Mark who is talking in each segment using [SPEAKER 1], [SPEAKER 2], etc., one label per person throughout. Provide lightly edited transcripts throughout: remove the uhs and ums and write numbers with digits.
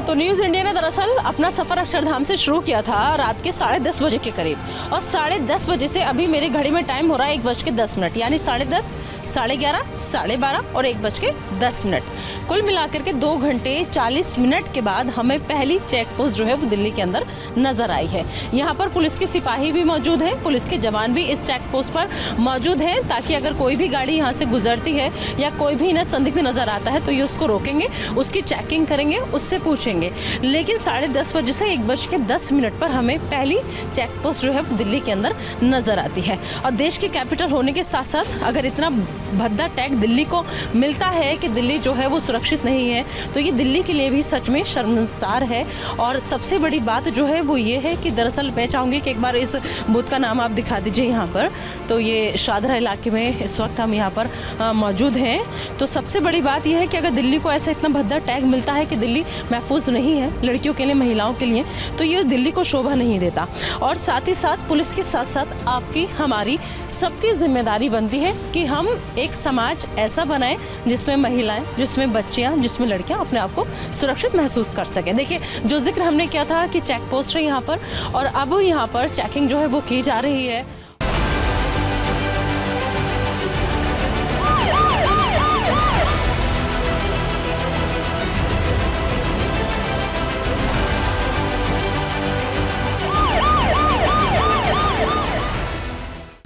[SPEAKER 1] तो news India ने दरअसल अपना सफ़र अक्षरधाम से शुरू किया था रात के 10:30 बजे के करीब, और 10:30 बजे से अभी मेरी घड़ी में टाइम हो रहा है 1:10, यानी 10:30, 11:30, 12:30 और 1:10। कुल मिलाकर के 2 घंटे 40 मिनट के बाद हमें पहली चेक पोस्ट जो है वो दिल्ली के अंदर नज़र आई है। यहाँ पर पुलिस के सिपाही भी मौजूद हैं, पुलिस के जवान भी इस चेक पोस्ट पर मौजूद हैं, ताकि अगर कोई भी गाड़ी यहाँ से गुजरती है या कोई भी इन्हें संदिग्ध नज़र आता है तो ये उसको रोकेंगे, उसकी चेकिंग करेंगे, उससे पूछेंगे। लेकिन 10:30 बजे से 1:10 पर हमें पहली चेक पोस्ट जो है दिल्ली के अंदर नजर आती है। और देश की कैपिटल होने के साथ साथ अगर इतना भद्दा टैग दिल्ली को मिलता है कि दिल्ली जो है वो सुरक्षित नहीं है, तो ये दिल्ली के लिए भी सच में शर्मसार है। और सबसे बड़ी बात जो है वो ये है कि दरअसल मैं चाहूँगी कि एक बार इस बूथ का नाम आप दिखा दीजिए यहाँ पर। तो ये शाहदरा इलाके में इस वक्त हम यहाँ पर मौजूद हैं। तो सबसे बड़ी बात यह है कि अगर दिल्ली को ऐसा इतना भद्दा टैग मिलता है कि दिल्ली महफूज नहीं है लड़कियों के लिए, महिलाओं के लिए, तो ये दिल्ली को शोभा नहीं देता। और साथ ही साथ पुलिस के साथ साथ आपकी, हमारी, सबकी जिम्मेदारी बनती है कि हम एक समाज ऐसा बनाएं जिसमें महिलाएं, जिसमें बच्चियां, जिसमें लड़कियां अपने आप को सुरक्षित महसूस कर सकें। देखिए, जो जिक्र हमने किया था कि चेक पोस्ट है यहाँ पर, और अब यहाँ पर चेकिंग जो है वो की जा रही है।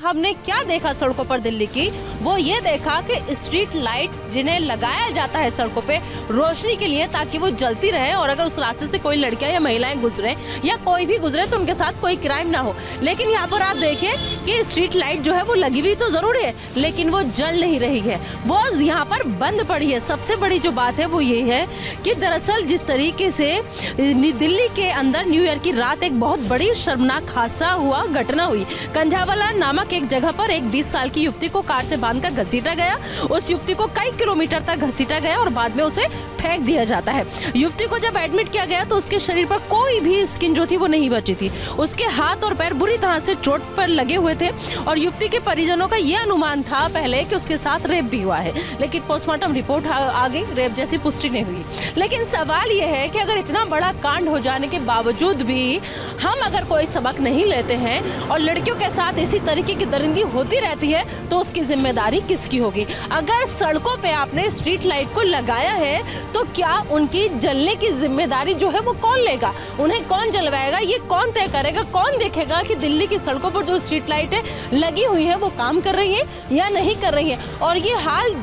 [SPEAKER 1] हमने क्या देखा सड़कों पर दिल्ली की, वो ये देखा कि स्ट्रीट लाइट जिन्हें लगाया जाता है सड़कों पे रोशनी के लिए, ताकि वो जलती रहे, और अगर उस रास्ते से कोई लड़कियां या महिलाएं गुजरे या कोई भी गुजरे तो उनके साथ कोई क्राइम ना हो। लेकिन यहाँ पर आप देखिए कि स्ट्रीट लाइट जो है वो लगी हुई तो जरूर है, लेकिन वो जल नहीं रही है, वो यहाँ पर बंद पड़ी है। सबसे बड़ी जो बात है वो ये है कि दरअसल जिस तरीके से दिल्ली के अंदर न्यू ईयर की रात एक बहुत बड़ी शर्मनाक हादसा हुआ, घटना हुई। कंझावाला नामक एक जगह पर एक 20 साल की युवती को कार से बांधकर घसीटा गया। उस युवती को कई किलोमीटर तक घसीटा गया और बाद में उसे फेंक दिया जाता है। युवती को जब एडमिट किया गया तो उसके शरीर पर कोई भी स्किन जो थी वो नहीं बची थी। उसके हाथ और पैर बुरी तरह से चोट पर लगे हुए थे, और युवती के परिजनों का यह अनुमान था पहले कि उसके साथ रेप भी हुआ है, लेकिन पोस्टमार्टम रिपोर्ट आ गई, रेप जैसी पुष्टि नहीं हुई। लेकिन सवाल यह है कि अगर इतना बड़ा कांड हो जाने के बावजूद भी हम अगर कोई सबक नहीं लेते हैं और लड़कियों के साथ इसी तरीके की दरिंदगी होती रहती है, तो उसकी जिम्मेदारी किसकी होगी? अगर सड़कों पे आपने स्ट्रीट लाइट को लगाया है तो क्या उनकी जलने की जिम्मेदारी जो है वो कौन लेगा? उन्हें कौन जलवाएगा? ये कौन तय करेगा? कौन देखेगा कि दिल्ली की सड़कों पर जो स्ट्रीट लाइटें लगी हुई है वो काम कर रही है या नहीं कर रही है? और ये हाल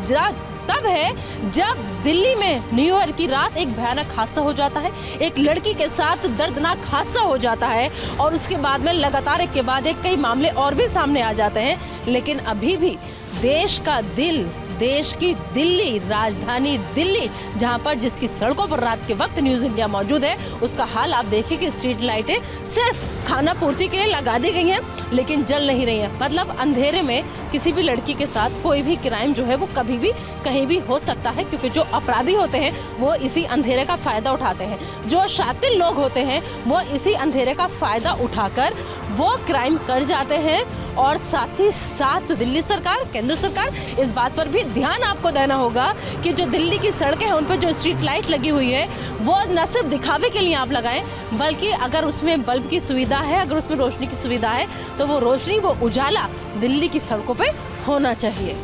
[SPEAKER 1] तब है जब दिल्ली में न्यू ईयर की रात एक भयानक हादसा हो जाता है, एक लड़की के साथ दर्दनाक हादसा हो जाता है, और उसके बाद में लगातार एक के बाद एक कई मामले और भी सामने आ जाते हैं। लेकिन अभी भी देश का दिल, देश की दिल्ली, राजधानी दिल्ली, जहां पर जिसकी सड़कों पर रात के वक्त न्यूज़ इंडिया मौजूद है, उसका हाल आप देखिए कि स्ट्रीट लाइटें सिर्फ खाना पूर्ति के लिए लगा दी गई हैं, लेकिन जल नहीं रही हैं। मतलब अंधेरे में किसी भी लड़की के साथ कोई भी क्राइम जो है वो कभी भी कहीं भी हो सकता है, क्योंकि जो अपराधी होते हैं वो इसी अंधेरे का फ़ायदा उठाते हैं। जो शातिर लोग होते हैं वो इसी अंधेरे का फ़ायदा उठाकर वो क्राइम कर जाते हैं। और साथ ही साथ दिल्ली सरकार, केंद्र सरकार, इस बात पर भी ध्यान आपको देना होगा कि जो दिल्ली की सड़कें हैं उन पर जो स्ट्रीट लाइट लगी हुई है वो न सिर्फ दिखावे के लिए आप लगाएं, बल्कि अगर उसमें बल्ब की सुविधा है, अगर उसमें रोशनी की सुविधा है, तो वो रोशनी, वो उजाला दिल्ली की सड़कों पे होना चाहिए।